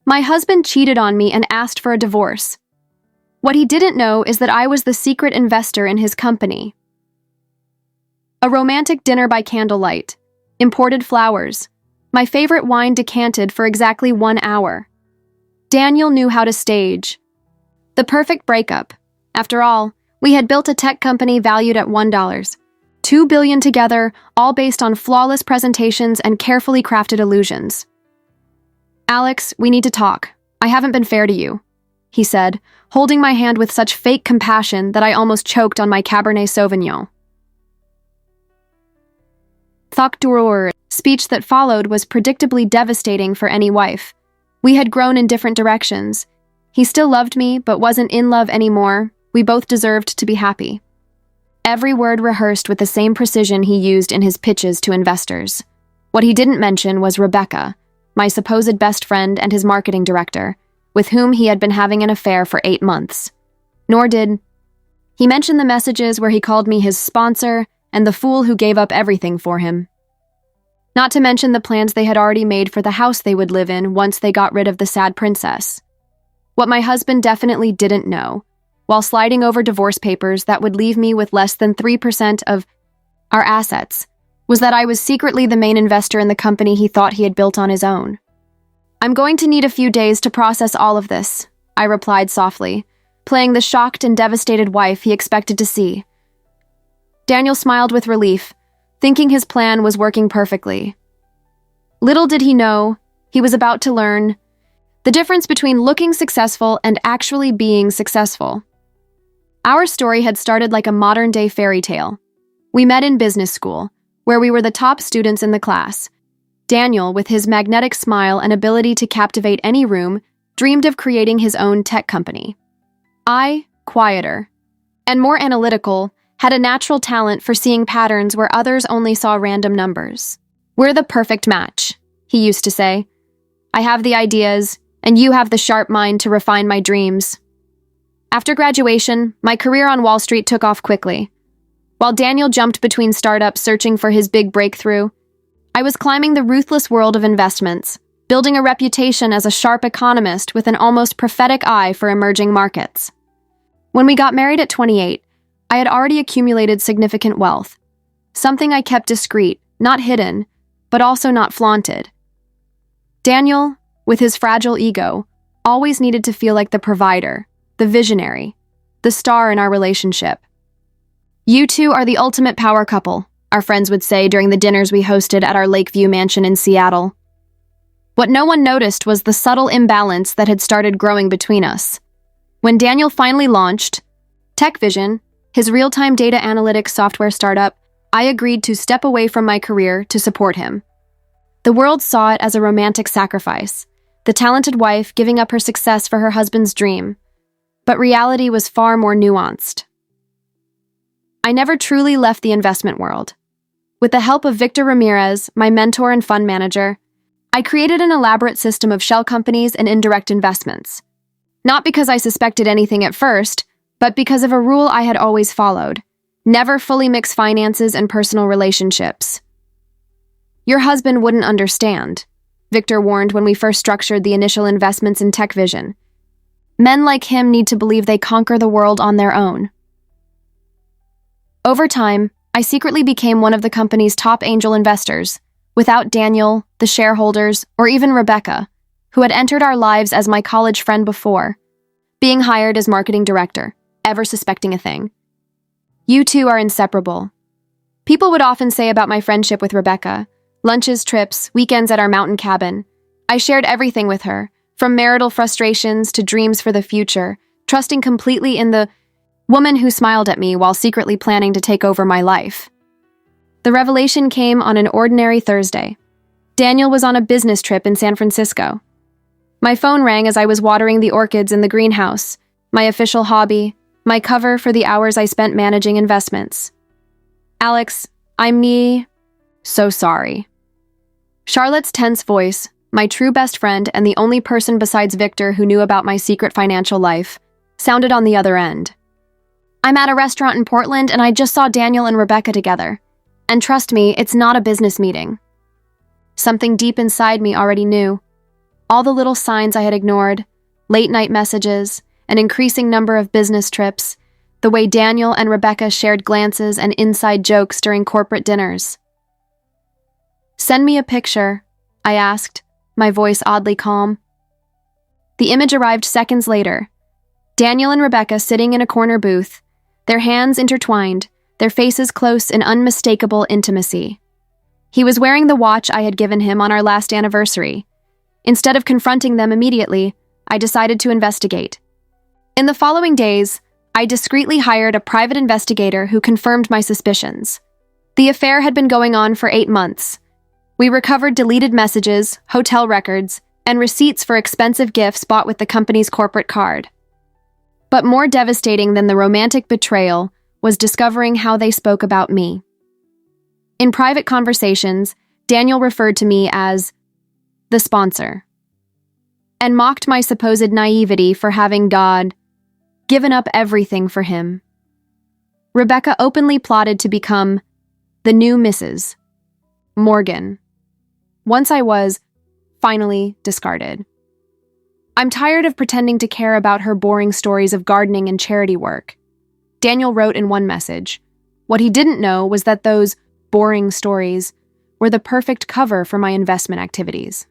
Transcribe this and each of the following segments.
My husband cheated on me and asked for a divorce. What he didn't know is that I was the secret investor in his company. A romantic dinner by candlelight, imported flowers, my favorite wine decanted for exactly 1 hour. Daniel knew how to stage. The perfect breakup. After all, we had built a tech company valued at $1, $2 billion together, all based on flawless presentations and carefully crafted illusions. Alex, we need to talk. I haven't been fair to you, he said, holding my hand with such fake compassion that I almost choked on my Cabernet Sauvignon. The speech that followed was predictably devastating for any wife. We had grown in different directions. He still loved me, but wasn't in love anymore. We both deserved to be happy. Every word rehearsed with the same precision he used in his pitches to investors. What he didn't mention was Rebecca, my supposed best friend and his marketing director, with whom he had been having an affair for 8 months. Nor did he mention the messages where he called me his sponsor and the fool who gave up everything for him. Not to mention the plans they had already made for the house they would live in once they got rid of the sad princess. What my husband definitely didn't know, while sliding over divorce papers that would leave me with less than 3% of our assets, was that I was secretly the main investor in the company he thought he had built on his own. I'm going to need a few days to process all of this, I replied softly, playing the shocked and devastated wife he expected to see. Daniel smiled with relief, thinking his plan was working perfectly. Little did he know, he was about to learn the difference between looking successful and actually being successful. Our story had started like a modern-day fairy tale. We met in business school, where we were the top students in the class. Daniel, with his magnetic smile and ability to captivate any room, dreamed of creating his own tech company. I, quieter and more analytical, had a natural talent for seeing patterns where others only saw random numbers. We're the perfect match, he used to say. I have the ideas, and you have the sharp mind to refine my dreams. After graduation, my career on Wall Street took off quickly. While Daniel jumped between startups searching for his big breakthrough, I was climbing the ruthless world of investments, building a reputation as a sharp economist with an almost prophetic eye for emerging markets. When we got married at 28, I had already accumulated significant wealth, something I kept discreet, not hidden, but also not flaunted. Daniel, with his fragile ego, always needed to feel like the provider, the visionary, the star in our relationship. You two are the ultimate power couple, our friends would say during the dinners we hosted at our Lakeview mansion in Seattle. What no one noticed was the subtle imbalance that had started growing between us. When Daniel finally launched TechVision, his real-time data analytics software startup, I agreed to step away from my career to support him. The world saw it as a romantic sacrifice, the talented wife giving up her success for her husband's dream. But reality was far more nuanced. I never truly left the investment world. With the help of Victor Ramirez, my mentor and fund manager, I created an elaborate system of shell companies and indirect investments. Not because I suspected anything at first, but because of a rule I had always followed: never fully mix finances and personal relationships. Your husband wouldn't understand, Victor warned when we first structured the initial investments in TechVision. Men like him need to believe they conquer the world on their own. Over time, I secretly became one of the company's top angel investors, without Daniel, the shareholders, or even Rebecca, who had entered our lives as my college friend before, being hired as marketing director, ever suspecting a thing. You two are inseparable. People would often say about my friendship with Rebecca: lunches, trips, weekends at our mountain cabin. I shared everything with her, from marital frustrations to dreams for the future, trusting completely in the woman who smiled at me while secretly planning to take over my life. The revelation came on an ordinary Thursday. Daniel was on a business trip in San Francisco. My phone rang as I was watering the orchids in the greenhouse, my official hobby, my cover for the hours I spent managing investments. Alex, I'm me. So sorry. Charlotte's tense voice, my true best friend and the only person besides Victor who knew about my secret financial life, sounded on the other end. I'm at a restaurant in Portland and I just saw Daniel and Rebecca together. And trust me, it's not a business meeting. Something deep inside me already knew. All the little signs I had ignored, late-night messages, an increasing number of business trips, the way Daniel and Rebecca shared glances and inside jokes during corporate dinners. "Send me a picture," I asked, my voice oddly calm. The image arrived seconds later. Daniel and Rebecca sitting in a corner booth, their hands intertwined, their faces close in unmistakable intimacy. He was wearing the watch I had given him on our last anniversary. Instead of confronting them immediately, I decided to investigate. In the following days, I discreetly hired a private investigator who confirmed my suspicions. The affair had been going on for 8 months. We recovered deleted messages, hotel records, and receipts for expensive gifts bought with the company's corporate card. But more devastating than the romantic betrayal was discovering how they spoke about me. In private conversations, Daniel referred to me as the sponsor, and mocked my supposed naivety for having given up everything for him. Rebecca openly plotted to become the new Mrs. Morgan, once I was finally discarded. "I'm tired of pretending to care about her boring stories of gardening and charity work," Daniel wrote in one message. What he didn't know was that those boring stories were the perfect cover for my investment activities.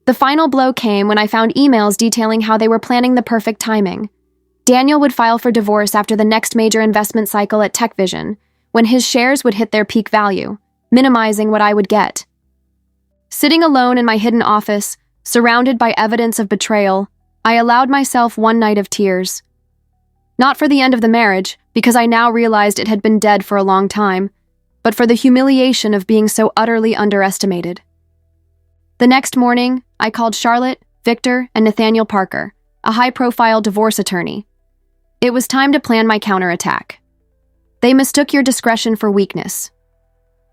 The final blow came when I found emails detailing how they were planning the perfect timing. Daniel would file for divorce after the next major investment cycle at TechVision, when his shares would hit their peak value, minimizing what I would get. Sitting alone in my hidden office, surrounded by evidence of betrayal, I allowed myself one night of tears. Not for the end of the marriage, because I now realized it had been dead for a long time, but for the humiliation of being so utterly underestimated. The next morning, I called Charlotte, Victor, and Nathaniel Parker, a high-profile divorce attorney. It was time to plan my counterattack. "They mistook your discretion for weakness,"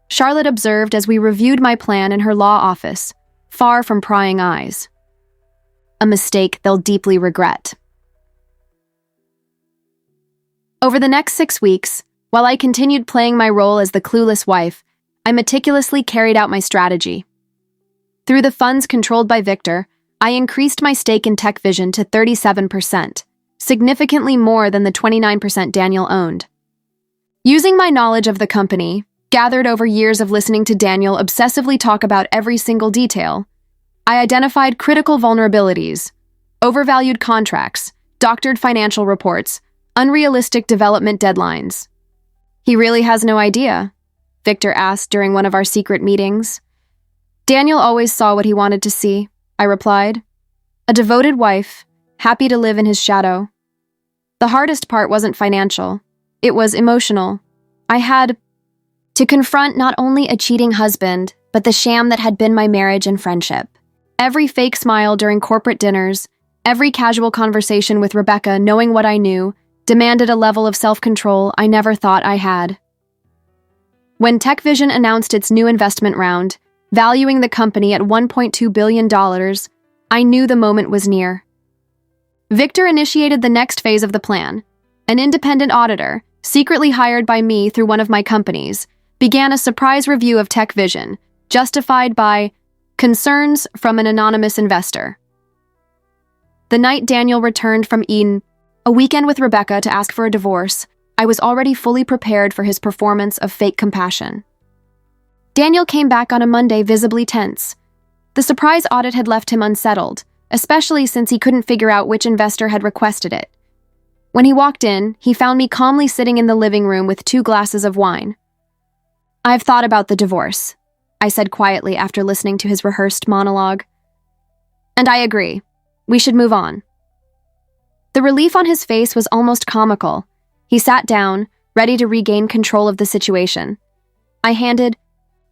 Charlotte observed as we reviewed my plan in her law office, far from prying eyes. "A mistake they'll deeply regret." Over the next 6 weeks, while I continued playing my role as the clueless wife, I meticulously carried out my strategy. Through the funds controlled by Victor, I increased my stake in TechVision to 37%, significantly more than the 29% Daniel owned. Using my knowledge of the company, gathered over years of listening to Daniel obsessively talk about every single detail, I identified critical vulnerabilities, overvalued contracts, doctored financial reports, unrealistic development deadlines. "He really has no idea?" Victor asked during one of our secret meetings. "Daniel always saw what he wanted to see," I replied. "A devoted wife, happy to live in his shadow." The hardest part wasn't financial. It was emotional. I had to confront not only a cheating husband, but the sham that had been my marriage and friendship. Every fake smile during corporate dinners, every casual conversation with Rebecca knowing what I knew, demanded a level of self-control I never thought I had. When TechVision announced its new investment round, valuing the company at $1.2 billion, I knew the moment was near. Victor initiated the next phase of the plan. An independent auditor, secretly hired by me through one of my companies, began a surprise review of TechVision, justified by concerns from an anonymous investor. The night Daniel returned from a weekend with Rebecca to ask for a divorce, I was already fully prepared for his performance of fake compassion. Daniel came back on a Monday visibly tense. The surprise audit had left him unsettled, especially since he couldn't figure out which investor had requested it. When he walked in, he found me calmly sitting in the living room with 2 glasses of wine. "I've thought about the divorce," I said quietly after listening to his rehearsed monologue. "And I agree. We should move on." The relief on his face was almost comical. He sat down, ready to regain control of the situation. I handed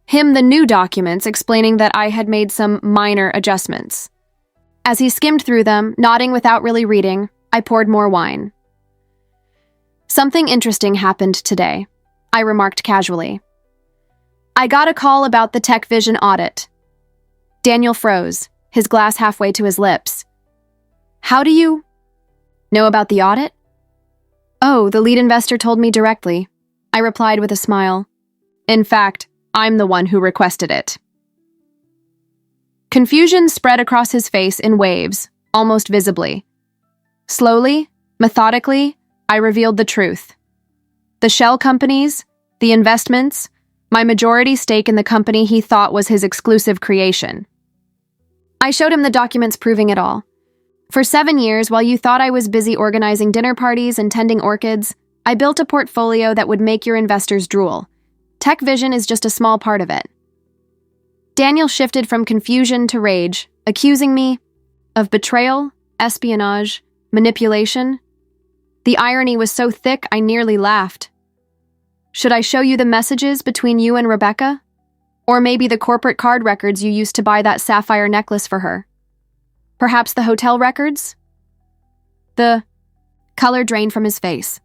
him the new documents explaining that I had made some minor adjustments. As he skimmed through them, nodding without really reading, I poured more wine. "Something interesting happened today," I remarked casually. "I got a call about the TechVision audit." Daniel froze, his glass halfway to his lips. "How do you know about the audit?" "Oh, the lead investor told me directly," I replied with a smile. "In fact, I'm the one who requested it." Confusion spread across his face in waves, almost visibly. Slowly, methodically, I revealed the truth. The shell companies, the investments, my majority stake in the company he thought was his exclusive creation. I showed him the documents proving it all. For 7 years, while you thought I was busy organizing dinner parties and tending orchids, I built a portfolio that would make your investors drool. Tech Vision is just a small part of it. Daniel shifted from confusion to rage, accusing me of betrayal, espionage, manipulation. The irony was so thick I nearly laughed. Should I show you the messages between you and Rebecca? Or maybe the corporate card records you used to buy that sapphire necklace for her? Perhaps the hotel records? The color drained from his face.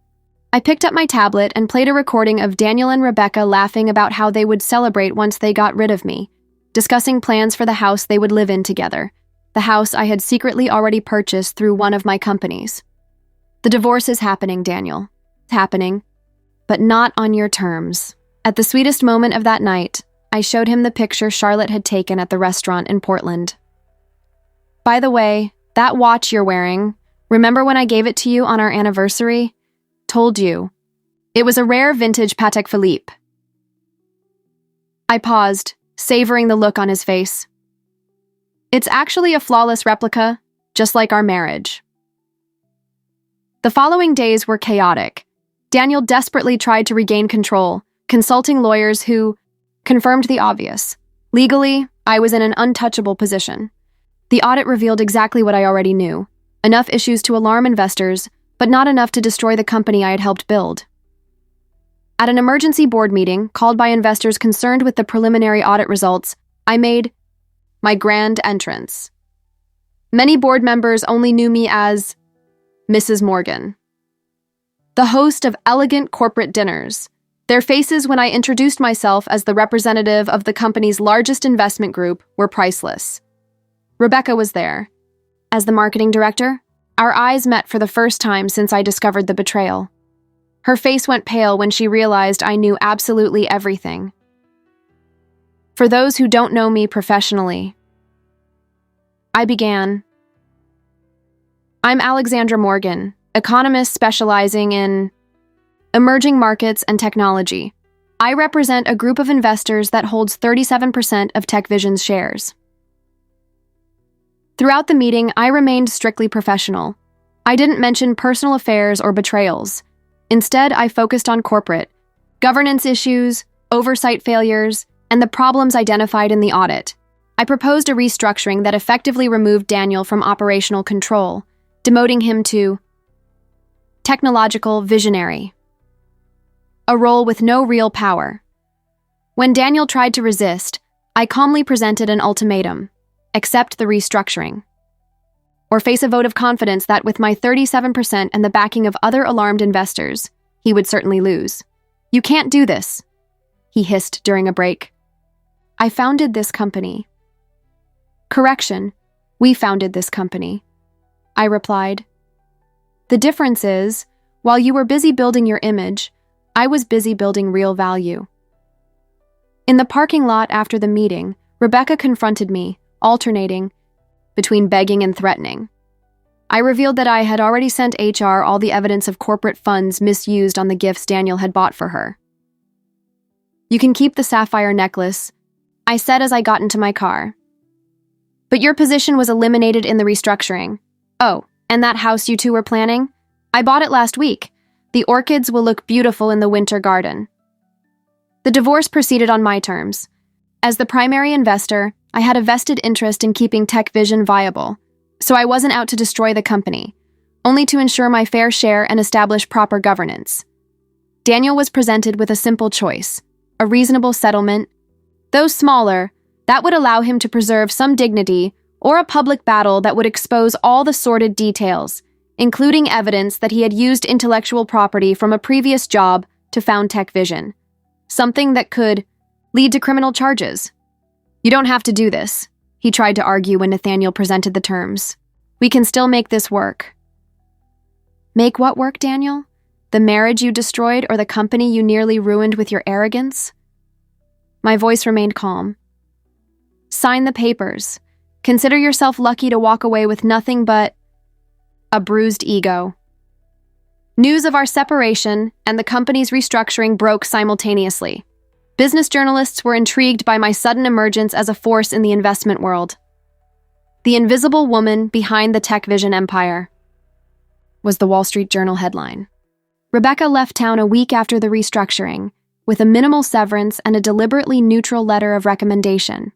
I picked up my tablet and played a recording of Daniel and Rebecca laughing about how they would celebrate once they got rid of me, discussing plans for the house they would live in together, the house I had secretly already purchased through one of my companies. The divorce is happening, Daniel. It's happening, but not on your terms. At the sweetest moment of that night, I showed him the picture Charlotte had taken at the restaurant in Portland. By the way, that watch you're wearing, remember when I gave it to you on our anniversary? Told you. It was a rare vintage Patek Philippe. I paused, savoring the look on his face. It's actually a flawless replica, just like our marriage. The following days were chaotic. Daniel desperately tried to regain control, consulting lawyers who confirmed the obvious. Legally, I was in an untouchable position. The audit revealed exactly what I already knew. Enough issues to alarm investors, but not enough to destroy the company I had helped build. At an emergency board meeting, called by investors concerned with the preliminary audit results, I made my grand entrance. Many board members only knew me as Mrs. Morgan, the host of elegant corporate dinners. Their faces when I introduced myself as the representative of the company's largest investment group were priceless. Rebecca was there. As the marketing director, our eyes met for the first time since I discovered the betrayal. Her face went pale when she realized I knew absolutely everything. For those who don't know me professionally, I began. I'm Alexandra Morgan, economist specializing in emerging markets and technology. I represent a group of investors that holds 37% of Tech Vision's shares. Throughout the meeting, I remained strictly professional. I didn't mention personal affairs or betrayals. Instead, I focused on corporate governance issues, oversight failures, and the problems identified in the audit. I proposed a restructuring that effectively removed Daniel from operational control, demoting him to technological visionary, a role with no real power. When Daniel tried to resist, I calmly presented an ultimatum: accept the restructuring, or face a vote of confidence that with my 37% and the backing of other alarmed investors, he would certainly lose. You can't do this, he hissed during a break. I founded this company. Correction, we founded this company, I replied. The difference is, while you were busy building your image, I was busy building real value. In the parking lot after the meeting, Rebecca confronted me, alternating between begging and threatening. I revealed that I had already sent HR all the evidence of corporate funds misused on the gifts Daniel had bought for her. You can keep the sapphire necklace, I said as I got into my car. But your position was eliminated in the restructuring. Oh, and that house you two were planning? I bought it last week. The orchids will look beautiful in the winter garden. The divorce proceeded on my terms. As the primary investor, I had a vested interest in keeping Tech Vision viable, so I wasn't out to destroy the company, only to ensure my fair share and establish proper governance. Daniel was presented with a simple choice: a reasonable settlement, though smaller, that would allow him to preserve some dignity, or a public battle that would expose all the sordid details, including evidence that he had used intellectual property from a previous job to found Tech Vision, something that could lead to criminal charges. You don't have to do this, he tried to argue when Nathaniel presented the terms. We can still make this work. Make what work, Daniel? The marriage you destroyed or the company you nearly ruined with your arrogance? My voice remained calm. Sign the papers. Consider yourself lucky to walk away with nothing but a bruised ego. News of our separation and the company's restructuring broke simultaneously. Business journalists were intrigued by my sudden emergence as a force in the investment world. The invisible woman behind the tech vision empire was the Wall Street Journal headline. Rebecca left town a week after the restructuring, with a minimal severance and a deliberately neutral letter of recommendation.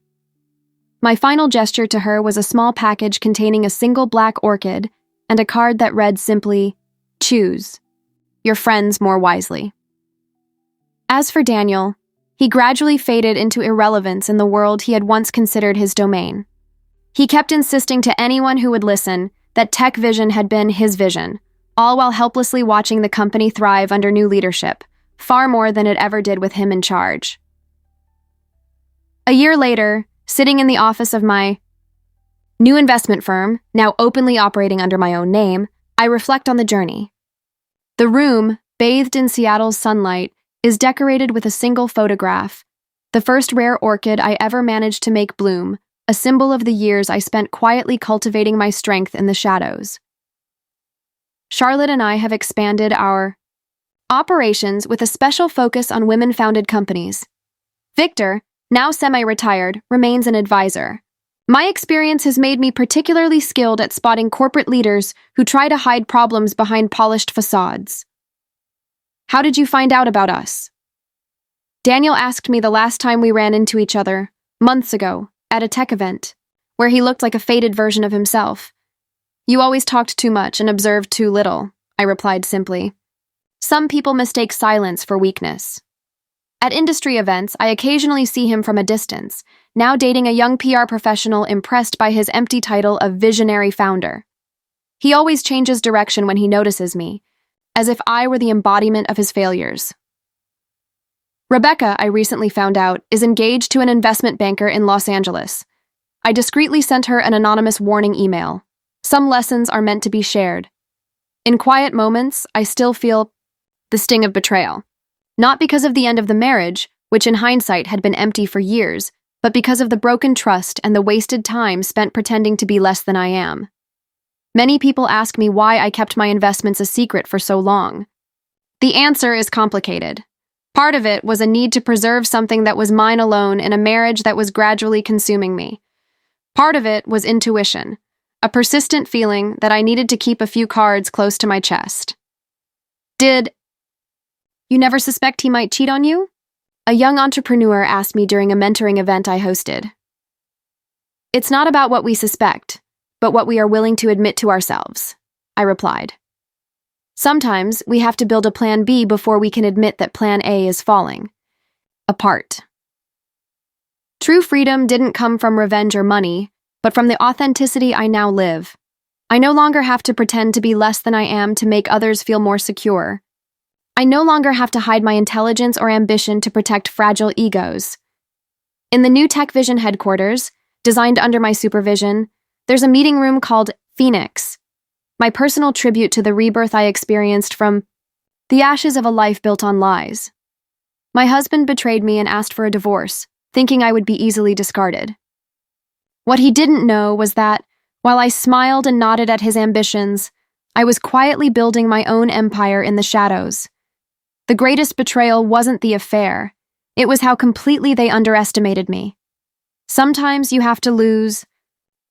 My final gesture to her was a small package containing a single black orchid and a card that read simply, "Choose your friends more wisely." As for Daniel, he gradually faded into irrelevance in the world he had once considered his domain. He kept insisting to anyone who would listen that tech vision had been his vision, all while helplessly watching the company thrive under new leadership, far more than it ever did with him in charge. A year later, sitting in the office of my new investment firm, now openly operating under my own name, I reflect on the journey. The room, bathed in Seattle's sunlight, is decorated with a single photograph, the first rare orchid I ever managed to make bloom, a symbol of the years I spent quietly cultivating my strength in the shadows. Charlotte and I have expanded our operations with a special focus on women-founded companies. Victor, now semi-retired, remains an advisor. My experience has made me particularly skilled at spotting corporate leaders who try to hide problems behind polished facades. How did you find out about us? Daniel asked me the last time we ran into each other, months ago, at a tech event, where he looked like a faded version of himself. You always talked too much and observed too little, I replied simply. Some people mistake silence for weakness. At industry events, I occasionally see him from a distance, now dating a young PR professional impressed by his empty title of visionary founder. He always changes direction when he notices me, as if I were the embodiment of his failures. Rebecca, I recently found out, is engaged to an investment banker in Los Angeles. I discreetly sent her an anonymous warning email. Some lessons are meant to be shared. In quiet moments, I still feel the sting of betrayal. Not because of the end of the marriage, which in hindsight had been empty for years, but because of the broken trust and the wasted time spent pretending to be less than I am. Many people ask me why I kept my investments a secret for so long. The answer is complicated. Part of it was a need to preserve something that was mine alone in a marriage that was gradually consuming me. Part of it was intuition, a persistent feeling that I needed to keep a few cards close to my chest. Did you never suspect he might cheat on you? A young entrepreneur asked me during a mentoring event I hosted. It's not about what we suspect, but what we are willing to admit to ourselves, I replied. Sometimes we have to build a plan B before we can admit that plan A is falling apart. True freedom didn't come from revenge or money, but from the authenticity I now live. I no longer have to pretend to be less than I am to make others feel more secure. I no longer have to hide my intelligence or ambition to protect fragile egos. In the new Tech Vision headquarters, designed under my supervision, there's a meeting room called Phoenix, my personal tribute to the rebirth I experienced from the ashes of a life built on lies. My husband betrayed me and asked for a divorce, thinking I would be easily discarded. What he didn't know was that, while I smiled and nodded at his ambitions, I was quietly building my own empire in the shadows. The greatest betrayal wasn't the affair. It was how completely they underestimated me. Sometimes you have to lose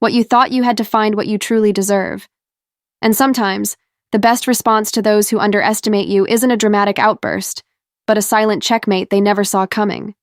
what you thought you had to find what you truly deserve. And sometimes, the best response to those who underestimate you isn't a dramatic outburst, but a silent checkmate they never saw coming.